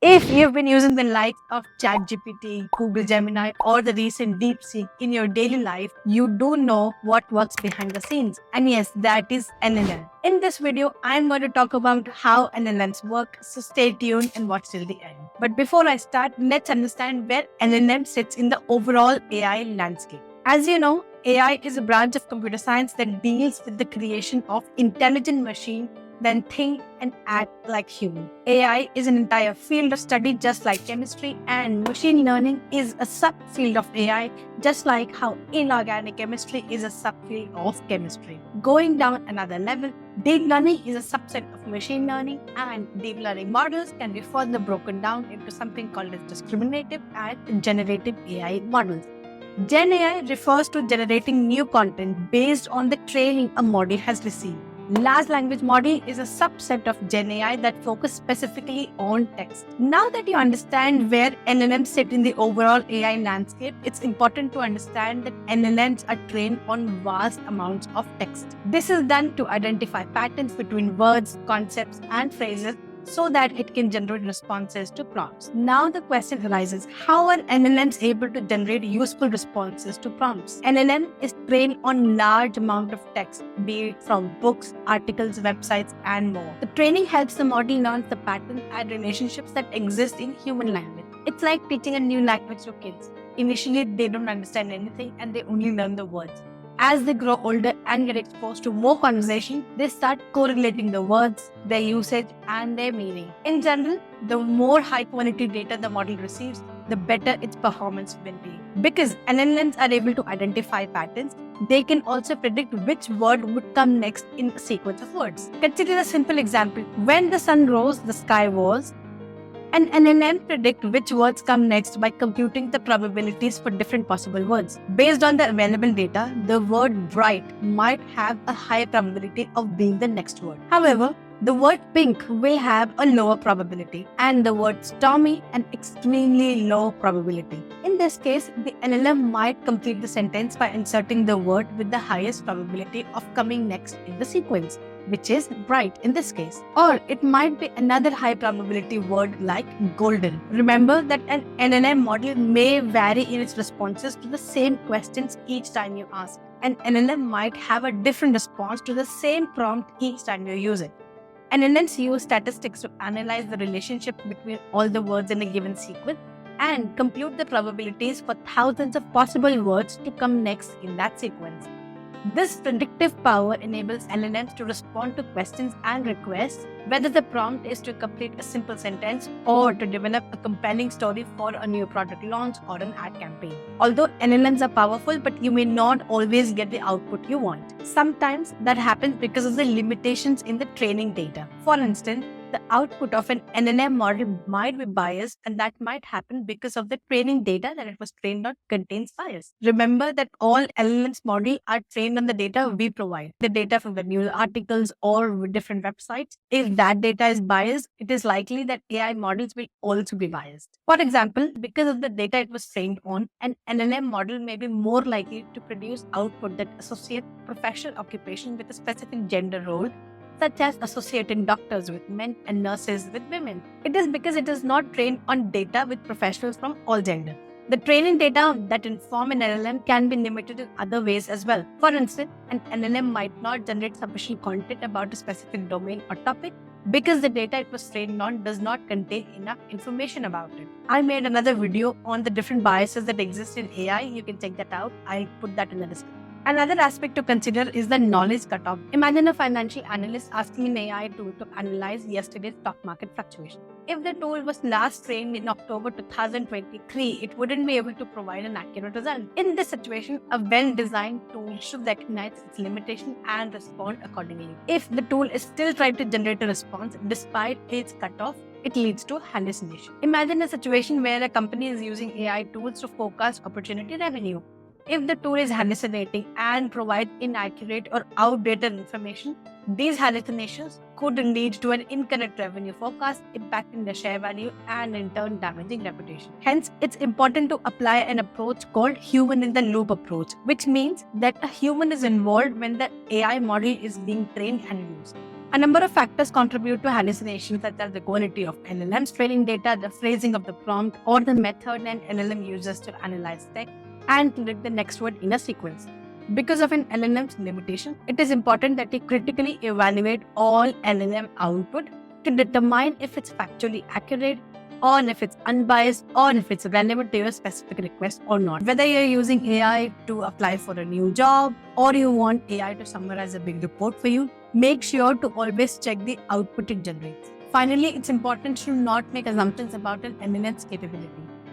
If you've been using the likes of ChatGPT, Google Gemini, or the recent DeepSeek in your daily life, you do know what works behind the scenes. And yes, that is NLM. In this video, I'm going to talk about how NLMs work, so stay tuned and watch till the end. But before I start, let's understand where NLM sits in the overall AI landscape. As you know, AI is a branch of computer science that deals with the creation of intelligent machines then think and act like human. AI is an entire field of study just like chemistry, and machine learning is a subfield of AI just like how inorganic chemistry is a subfield of chemistry. Going down another level, deep learning is a subset of machine learning, and deep learning models can be further broken down into something called as discriminative and generative AI models. Gen AI refers to generating new content based on the training a model has received. Large language model is a subset of Gen AI that focus specifically on text. Now that you understand where LLMs sit in the overall AI landscape, it's important to understand that LLMs are trained on vast amounts of text. This is done to identify patterns between words, concepts, and phrases so that it can generate responses to prompts. Now the question arises, how are LLMs able to generate useful responses to prompts? LLM is trained on large amount of text, be it from books, articles, websites, and more. The training helps the model learn the patterns and relationships that exist in human language. It's like teaching a new language to kids. Initially, they don't understand anything and they only learn the words. As they grow older and get exposed to more conversation, they start correlating the words, their usage, and their meaning. In general, the more high quality data the model receives, the better its performance will be. Because LLMs are able to identify patterns, they can also predict which word would come next in a sequence of words. Consider a simple example. When the sun rose, the sky was. An LLM predict which words come next by computing the probabilities for different possible words. Based on the available data, the word bright might have a higher probability of being the next word. However, the word pink will have a lower probability and the word stormy an extremely low probability. In this case, the LLM might complete the sentence by inserting the word with the highest probability of coming next in the sequence, which is bright in this case. Or it might be another high probability word like golden. Remember that an NLM model may vary in its responses to the same questions each time you ask. An NLM might have a different response to the same prompt each time you use it. NLMs use statistics to analyze the relationship between all the words in a given sequence and compute the probabilities for thousands of possible words to come next in that sequence. This predictive power enables LLMs to respond to questions and requests, whether the prompt is to complete a simple sentence or to develop a compelling story for a new product launch or an ad campaign. Although LLMs are powerful, but you may not always get the output you want. Sometimes that happens because of the limitations in the training data. For instance, the output of an LLM model might be biased, and that might happen because of the training data that it was trained on contains bias. Remember that all LLMs models are trained on the data we provide, the data from the news articles or different websites. If that data is biased, it is likely that AI models will also be biased. For example, because of the data it was trained on, an LLM model may be more likely to produce output that associate professional occupation with a specific gender role, such as associating doctors with men and nurses with women. It is because it is not trained on data with professionals from all genders. The training data that inform an LLM can be limited in other ways as well. For instance, an LLM might not generate sufficient content about a specific domain or topic because the data it was trained on does not contain enough information about it. I made another video on the different biases that exist in AI. You can check that out. I'll put that in the description. Another aspect to consider is the knowledge cutoff. Imagine a financial analyst asking an AI tool to analyze yesterday's stock market fluctuation. If the tool was last trained in October 2023, it wouldn't be able to provide an accurate result. In this situation, a well-designed tool should recognize its limitation and respond accordingly. If the tool is still trying to generate a response despite its cutoff, it leads to hallucination. Imagine a situation where a company is using AI tools to forecast opportunity revenue. If the tool is hallucinating and provides inaccurate or outdated information, these hallucinations could lead to an incorrect revenue forecast, impacting the share value and in turn damaging reputation. Hence, it's important to apply an approach called human in the loop approach, which means that a human is involved when the AI model is being trained and used. A number of factors contribute to hallucinations, such as the quality of LLM's training data, the phrasing of the prompt, or the method an LLM uses to analyze text and predict the next word in a sequence. Because of an LLM's limitation, it is important that you critically evaluate all LLM output to determine if it's factually accurate, or if it's unbiased, or if it's relevant to your specific request or not. Whether you're using AI to apply for a new job, or you want AI to summarize a big report for you, make sure to always check the output it generates. Finally, it's important to not make assumptions about an LLM's capability.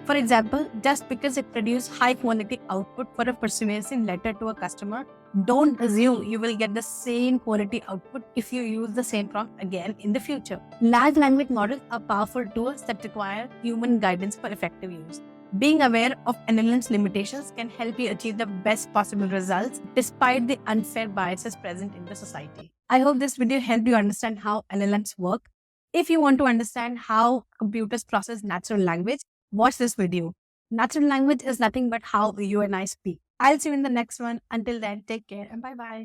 For example, just because it produces high quality output for a persuasive letter to a customer, don't assume you will get the same quality output if you use the same prompt again in the future. Large language models are powerful tools that require human guidance for effective use. Being aware of LLM's limitations can help you achieve the best possible results despite the unfair biases present in the society. I hope this video helped you understand how LLMs work. If you want to understand how computers process natural language, watch this video. Natural language is nothing but how you and I speak. I'll see you in the next one. Until then, take care and bye bye.